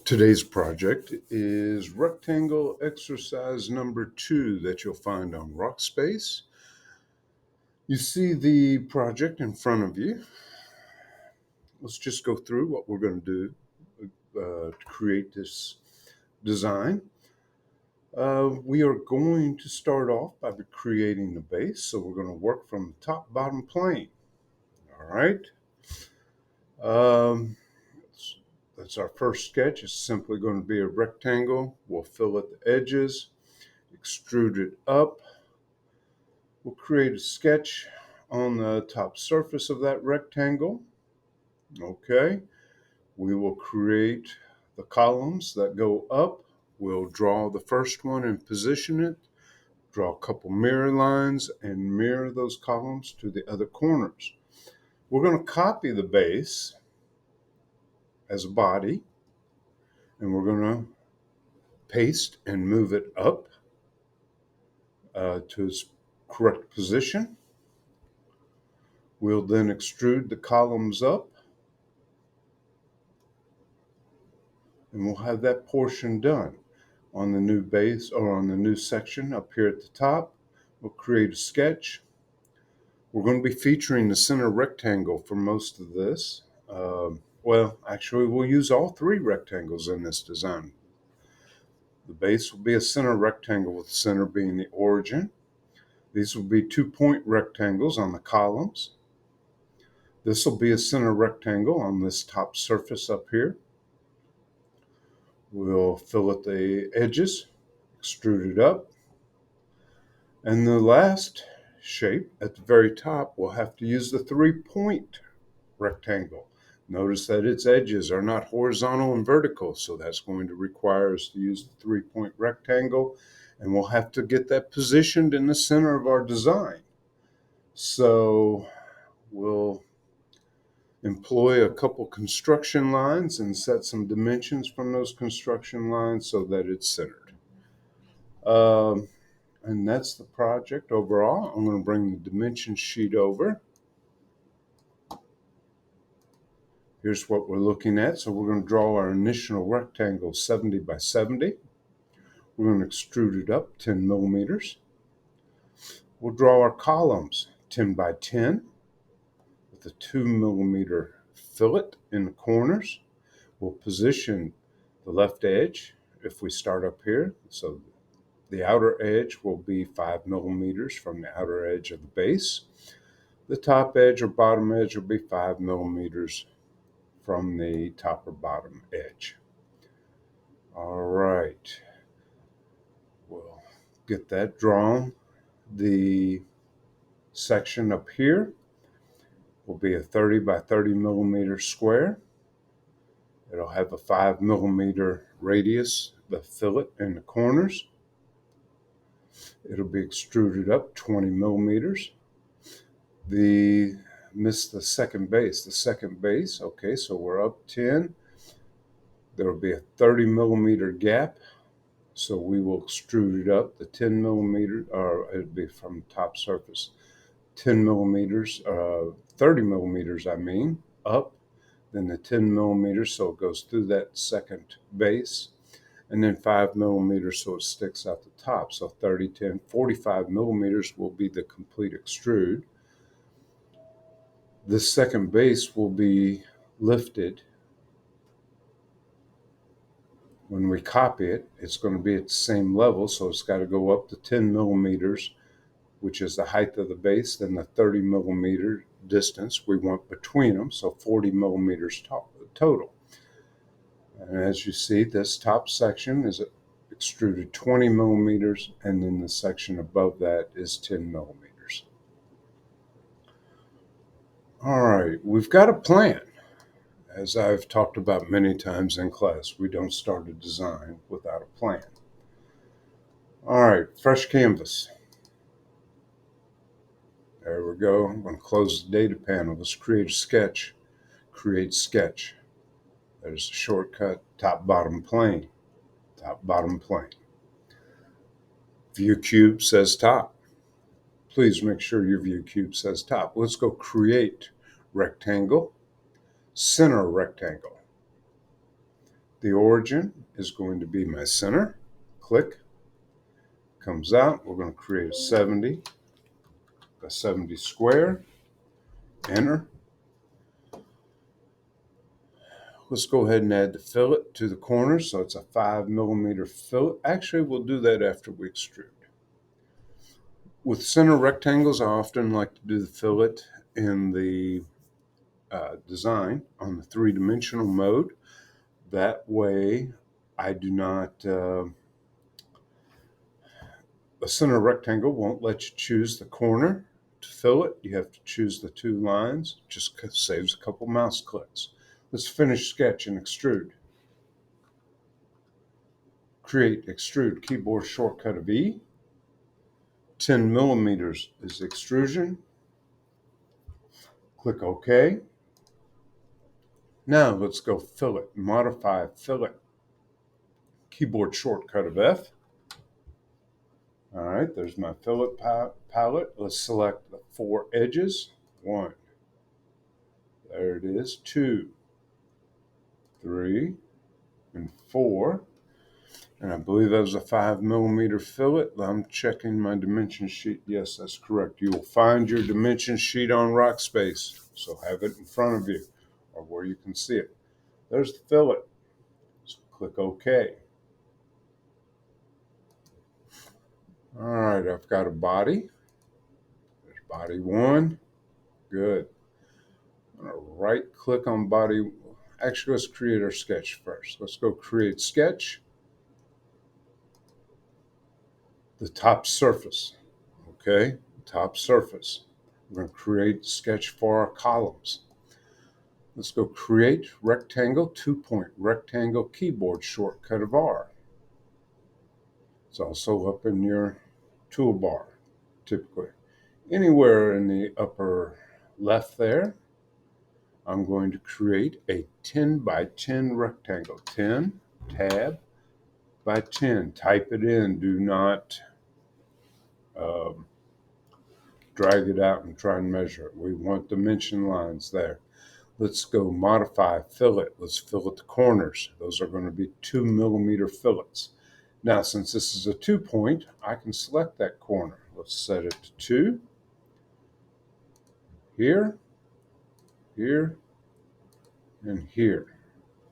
Today's project is rectangle exercise number 2 that you'll find on Rockspace. You see the project in front of you. Let's just go through what we're going to do to create this design. We are going to start off by creating the base, so we're going to work from the top bottom plane. All right. That's our first sketch. It's simply going to be a rectangle. We'll fill at the edges, extrude it up. We'll create a sketch on the top surface of that rectangle. Okay. We will create the columns that go up. We'll draw the first one and position it. Draw a couple mirror lines and mirror those columns to the other corners. We're going to copy the base as a body, and we're going to paste and move it up to its correct position. We'll then extrude the columns up, and we'll have that portion done. On the new base, or on the new section up here at the top, we'll create a sketch. We're going to be featuring the center rectangle for most of this. Well, actually, we'll use all 3 rectangles in this design. The base will be a center rectangle, with the center being the origin. These will be 2-point rectangles on the columns. This will be a center rectangle on this top surface up here. We'll fillet the edges, extrude it up. And the last shape at the very top, we'll have to use the 3-point rectangle. Notice that its edges are not horizontal and vertical, so that's going to require us to use the 3-point rectangle, and we'll have to get that positioned in the center of our design. So we'll employ a couple construction lines and set some dimensions from those construction lines so that it's centered. And that's the project overall. I'm going to bring the dimension sheet over. Here's what we're looking at. So we're going to draw our initial rectangle 70 by 70. We're going to extrude it up 10 millimeters. We'll draw our columns 10 by 10 with a 2 millimeter fillet in the corners. We'll position the left edge if we start up here. So the outer edge will be 5 millimeters from the outer edge of the base. The top edge or bottom edge will be 5 millimeters from the top or bottom edge. All right. We'll get that drawn. The section up here will be a 30 by 30 millimeter square. It'll have a 5 millimeter radius, the fillet in the corners. It'll be extruded up 20 millimeters. Missed the second base. The second base, okay, so we're up 10. There will be a 30 millimeter gap. So we will extrude it up the 10 millimeter, or it'll be from the top surface, 10 millimeters, 30 millimeters, up, then the 10 millimeters, so it goes through that second base, and then 5 millimeters, so it sticks out the top. So 30, 10, 45 millimeters will be the complete extrude. This second base will be lifted. When we copy it, it's going to be at the same level, so it's got to go up to 10 millimeters, which is the height of the base, then the 30 millimeter distance we want between them, so 40 millimeters total. And as you see, this top section is extruded 20 millimeters, and then the section above that is 10 millimeters. All right, we've got a plan. As I've talked about many times in class, we don't start a design without a plan. All right, fresh canvas. There we go. I'm going to close the data panel. Let's create a sketch. Create sketch. There's a shortcut, top bottom plane. Top bottom plane. View cube says top. Please make sure your view cube says top. Let's go create rectangle, center rectangle. The origin is going to be my center. Click. Comes out. We're going to create a 70 by 70 square. Enter. Let's go ahead and add the fillet to the corner. So it's a 5mm fillet. Actually, we'll do that after we extrude. With center rectangles, I often like to do the fillet in the design on the 3-dimensional mode. That way, I do not, a center rectangle won't let you choose the corner to fillet. You have to choose the 2 lines. Just saves a couple mouse clicks. Let's finish sketch and extrude. Create extrude keyboard shortcut of E. 10mm is extrusion. Click OK. Now let's go fillet, modify fillet. Keyboard shortcut of F. All right, there's my fillet palette. Let's select the 4 edges. 1. There it is. 2, 3, and 4. And I believe that was a 5mm fillet. I'm checking my dimension sheet. Yes, that's correct. You will find your dimension sheet on Rockspace, so have it in front of you or where you can see it. There's the fillet. So click OK. All right, I've got a body. There's body 1. Good. I'm going to right click on body. Actually, let's create our sketch first. Let's go create sketch. The top surface. Okay, top surface. We're going to create sketch for our columns. Let's go create rectangle, 2-point rectangle, keyboard shortcut of R. It's also up in your toolbar, typically. Anywhere in the upper left there, I'm going to create a 10 by 10 rectangle. 10, tab, by 10. Type it in. Do not drag it out and try and measure it. We want dimension lines there. Let's go modify fillet. Let's fillet the corners. Those are going to be 2mm fillets. Now, since this is a 2-point, I can select that corner. Let's set it to 2. Here, here, and here.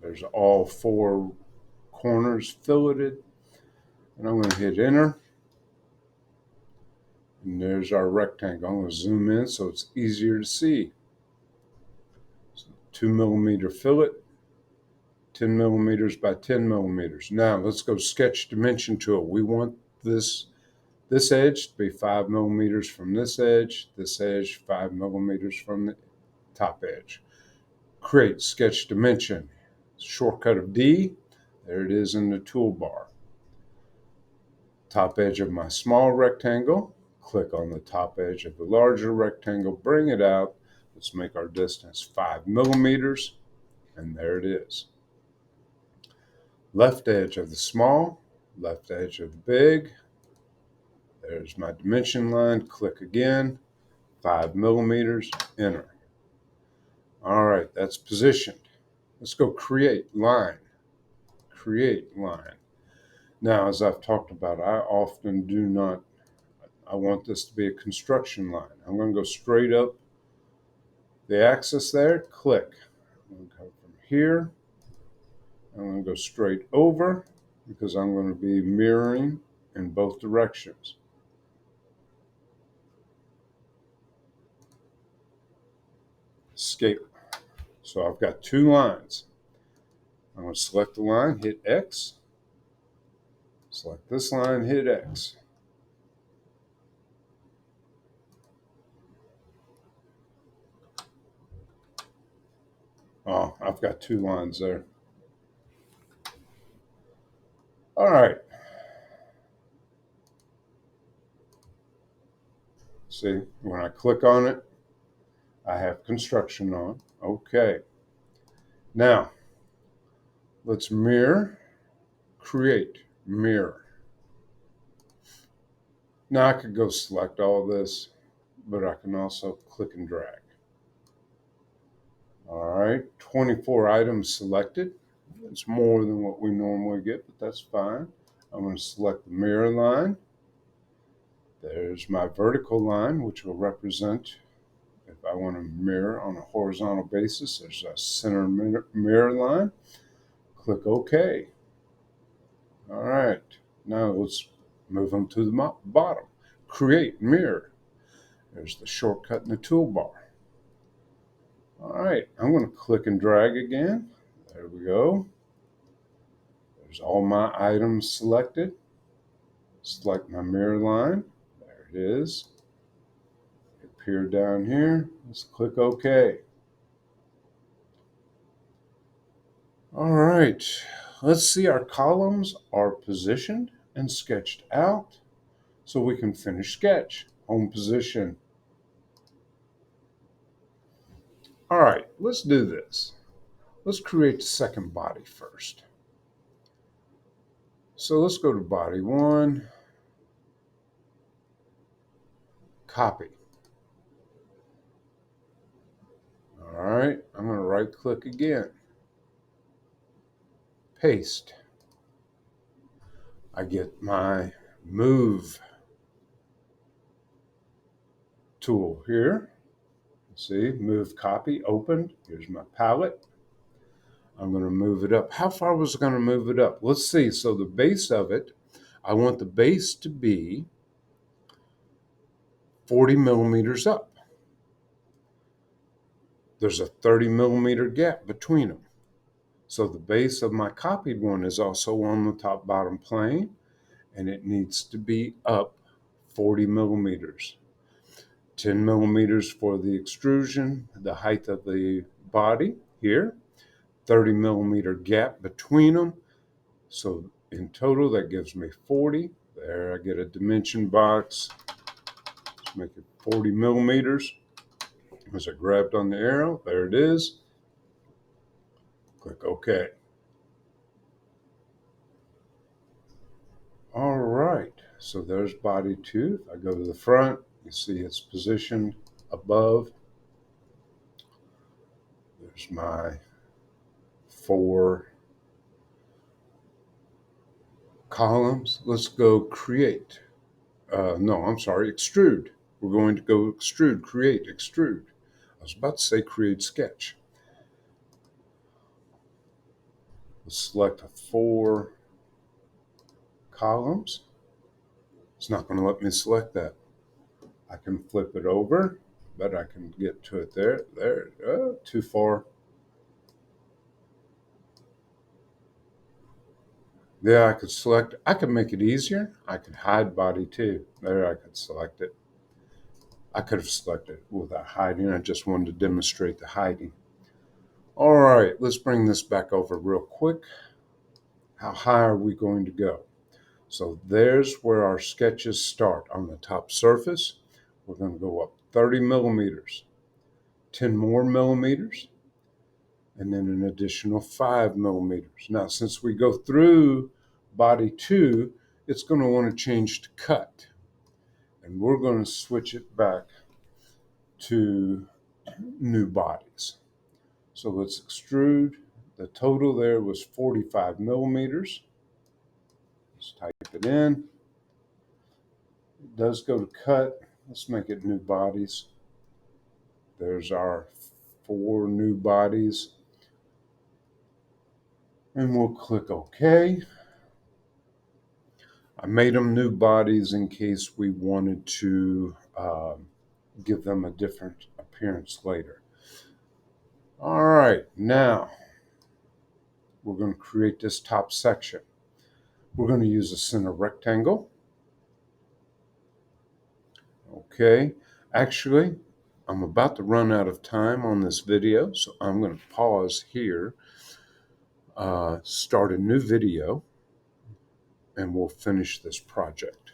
There's all 4 corners filleted. And I'm going to hit enter. And there's our rectangle. I'm going to zoom in so it's easier to see. So 2mm fillet, 10mm by 10mm. Now let's go sketch dimension tool. We want this edge to be 5mm from this edge 5mm from the top edge. Create sketch dimension. Shortcut of D. There it is in the toolbar. Top edge of my small rectangle. Click on the top edge of the larger rectangle, bring it out. Let's make our distance 5mm, and there it is. Left edge of the small, left edge of the big. There's my dimension line. Click again, 5mm, enter. All right, that's positioned. Let's go create line. Create line. Now, as I've talked about, I often do not, I want this to be a construction line. I'm going to go straight up the axis there, click. I'm going to come from here. I'm going to go straight over because I'm going to be mirroring in both directions. Escape. So I've got 2 lines. I'm going to select the line, hit X. Select this line, hit X. Oh, I've got 2 lines there. All right. See, when I click on it, I have construction on. Okay. Now, let's mirror, create, mirror. Now I could go select all this, but I can also click and drag. All right, 24 items selected. It's more than what we normally get, but that's fine. I'm going to select the mirror line. There's my vertical line, which will represent if I want to mirror on a horizontal basis. There's a center mirror line. Click OK. All right. Now let's move them to the bottom. Create mirror. There's the shortcut in the toolbar. All right. I'm going to click and drag again. There we go. There's all my items selected. Select my mirror line. There it is. Appear down here. Let's click OK. All right. Let's see our columns are positioned and sketched out so we can finish sketch. Home position. All right, let's do this. Let's create the second body first. So let's go to body 1, copy. All right, I'm going to right click again. Paste. I get my move tool here. See, move copy, open. Here's my palette. I'm going to move it up. How far was I going to move it up? Let's see. So the base of it, I want the base to be 40 millimeters up. There's a 30 millimeter gap between them. So the base of my copied one is also on the top bottom plane, and it needs to be up 40 millimeters. 10 millimeters for the extrusion, the height of the body here, 30 millimeter gap between them. So in total, that gives me 40. There, I get a dimension box. Let's make it 40 millimeters. As I grabbed on the arrow, there it is. Click OK. All right, so there's body 2. If I go to the front, you see it's positioned above. There's my 4 columns. Let's go create. No, I'm sorry, extrude. We're going to go extrude, create, extrude. I was about to say create sketch. Let's select 4 columns. It's not going to let me select that. I can flip it over, but I can get to it there. Too far. Yeah, I could select, I could make it easier. I could hide body 2. There, I could select it. I could have selected it without hiding. I just wanted to demonstrate the hiding. All right, let's bring this back over real quick. How high are we going to go? So there's where our sketches start on the top surface. We're going to go up 30 millimeters, 10 more millimeters, and then an additional 5 millimeters. Now, since we go through body 2, it's going to want to change to cut. And we're going to switch it back to new bodies. So let's extrude. The total there was 45 millimeters. Let's type it in. It does go to cut. Let's make it new bodies. There's our 4 new bodies. And we'll click OK. I made them new bodies in case we wanted to give them a different appearance later. All right, now we're going to create this top section. We're going to use a center rectangle. Okay, actually, I'm about to run out of time on this video, so I'm going to pause here, start a new video, and we'll finish this project.